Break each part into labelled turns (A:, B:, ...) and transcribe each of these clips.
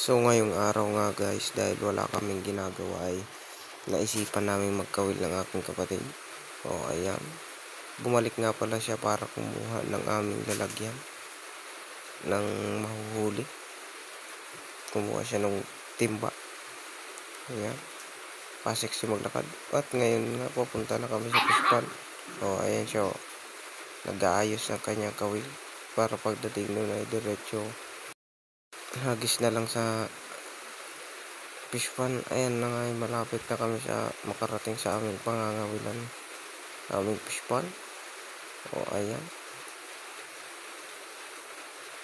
A: So ngayong araw nga guys, dahil wala kaming ginagawa ay naisipan namin magkawil ng aking kapatid. O ayan, bumalik nga pala siya para kumuha ng aming lalagyan ng mahuhuli. Kumuha siya ng timba. Ayan, pasiksi maglakad. At ngayon nga papunta na kami sa Pispan. O ayan siya, nag-aayos ng kanyang kawil para pagdating nun ay diretso hagis na lang sa Pispan. Ayan na nga, malapit na kami sa makarating sa aming pangangawilan, aming Pispan. O ayan,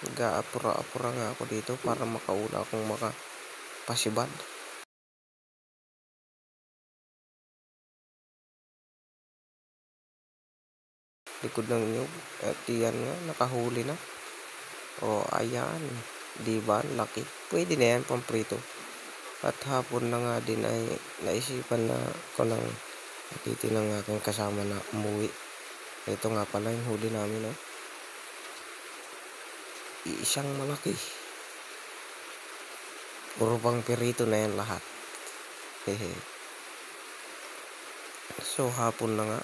A: nag-aapura-apura nga ako dito para makaula akong makapasibad. Likod ng nyug at yan nga, nakahuli na. O ayan, diba, laki. Pwede na yan pamprito. At hapon na nga din ay naisipan na ko ng natiti ng aking kasama na umuwi. Ito nga pala yung huli namin, no? Isang malaki. Puro pang pirito na yan lahat. Hehe. So hapon na nga,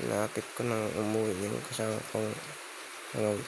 A: naakit ko nang umuwi yung kasama kong nangawi.